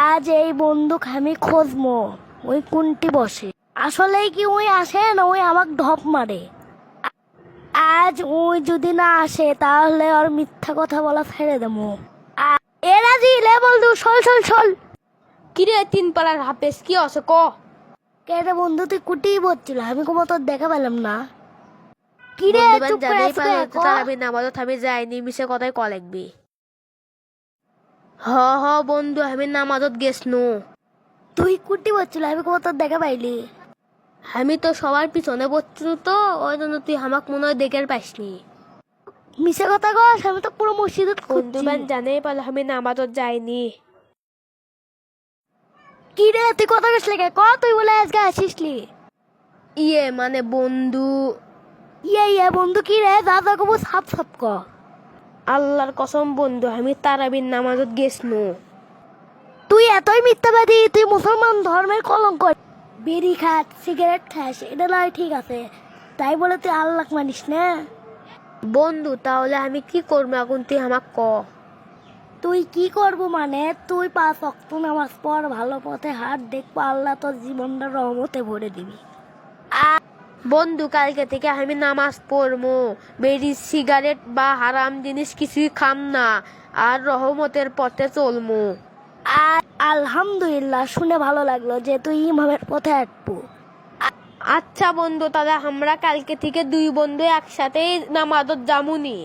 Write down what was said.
আজ এই বন্দুক আমি খুঁজবো ওই কোনটি বসে। আসলেই কি ওই আসে না ওই আমাকে ঢপ মারে? আজ ওই যদি না আসে তাহলে ওর মিথ্যা কথা বলা ছেড়ে দেবো। এ রাজি লে বন্ধু, চল চল চল। কিরে তিন পাড়ার হাফেজ কি আছে ক? কে রে বন্ধু, তুই কুটি বলছিল আমি কোনো তোর দেখা পেলাম না। কিরে বন্ধুবান চুপ করে জানেই আছিস পারো কে? ক। তার আমি নামাজত আমি যাইনি, মিশে কথাই ক লাগবি। হ হ বন্ধু আমি নামাজত গেছনু। তুই কুটি বলছিল আমি কোনো তোর দেখা পাইলি? আমি তো সবার পিছনে বসছিল তো ওই জন্য তুই আমাক মনে হয় দেখে পাইসনি। মিশে কথা কস, আমি তো পুরো মসজিদত খুঁজছি। বন্ধুবান জানেই পারো আমি নামাজত যাইনি। কি রে তুই কথা কস লেগে ক, তুই বলে আজকে আসিসলি? ইয়ে মানে বন্ধু, ইয়ে বন্ধু কি রে, যা যা কবু সাপ সাপ ক। আল্লাহর কসম বন্ধু আমি তারাবির নামাজত গেছনু। তুই এতই মিথ্যাবাদী, তুই মুসলমান ধর্মের কলঙ্ক। বিড়ি খাস, সিগারেট খাস, এটা নয় ঠিক আছে, তাই বলে তুই আল্লাহ মানিস না? বন্ধু তাহলে আমি কি করবো এখন তুই আমাক ক। তুই কি করবো মানে, তুই 5 ওয়াক্ত নামাজ পড়, ভালো পথে হাট, দেখবো আল্লাহ তোর জীবনটা রহমতে ভরে দিবি। বন্ধু কালকে থেকে আমি নামাজ পড়মু, বেরি সিগারেট বা হারাম জিনিস কিছুই খাম না, আর রহমতের পথে চলমু। আর আলহামদুলিল্লাহ, শুনে ভালো লাগলো যে তুই ইমামের পথে হাঁটবো। আচ্ছা বন্ধু তাহলে আমরা কালকে থেকে দুই বন্ধু একসাথে নামাজত যামুনি।